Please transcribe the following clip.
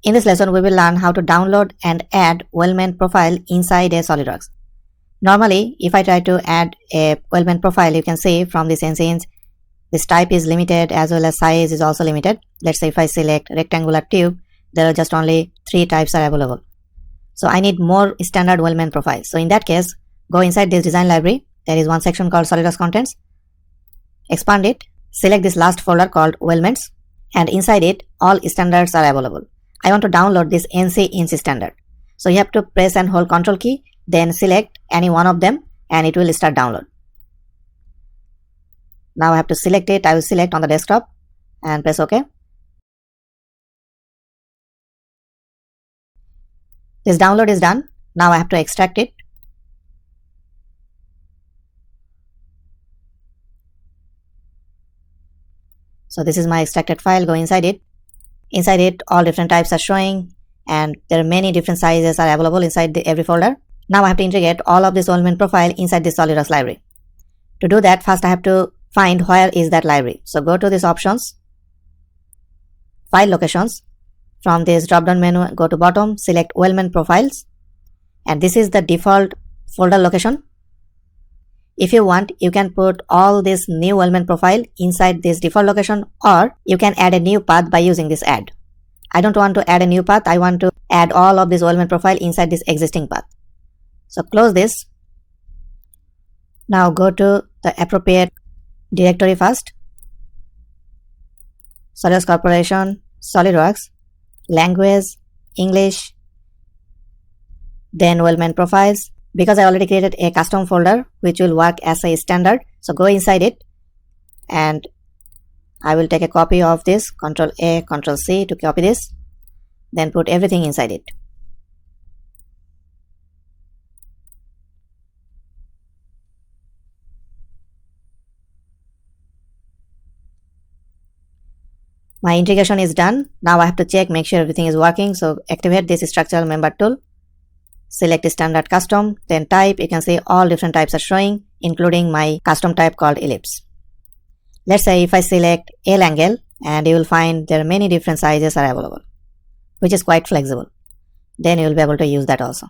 In this lesson, we will learn how to download and add Weldment profile inside a SolidWorks. Normally, if I try to add a Weldment profile, you can see from this instance, this type is limited as well as size is also limited. Let's say if I select rectangular tube, there are just only 3 types are available. So I need more standard Weldment profiles. So in that case, go inside this design library. There is one section called SolidWorks Contents. Expand it, select this last folder called Weldments, and inside it, all standards are available. I want to download this NC inch standard. So you have to press and hold Ctrl key, then select any one of them and it will start download. Now I have to select it. I will select on the desktop and press OK. This download is done. Now I have to extract it. So this is my extracted file. Go inside it. Inside it, all different types are showing and there are many different sizes are available inside every folder. Now I have to integrate all of this Weldment profile inside this SolidWorks library. To do that, first I have to find where is that library. So go to this options, file locations. From this drop down menu, go to bottom, select Weldment profiles, and this is the default folder location. If you want, you can put all this new Weldment profile inside this default location, or you can add a new path by using this add. I don't want to add a new path. I want to add all of this Weldment profile inside this existing path. So close this. Now go to the appropriate directory first. SolidWorks Corporation, SolidWorks, language, English, then Weldment profiles. Because I already created a custom folder which will work as a standard, so go inside it and I will take a copy of this, Ctrl A, Ctrl C to copy this, then put everything inside it. My integration is done. Now I have to check, make sure everything is working. So activate this structural member tool. Select standard custom, then type. You can see all different types are showing, including my custom type called ellipse. Let's say if I select L angle, and you will find there are many different sizes are available, which is quite flexible. Then you will be able to use that also.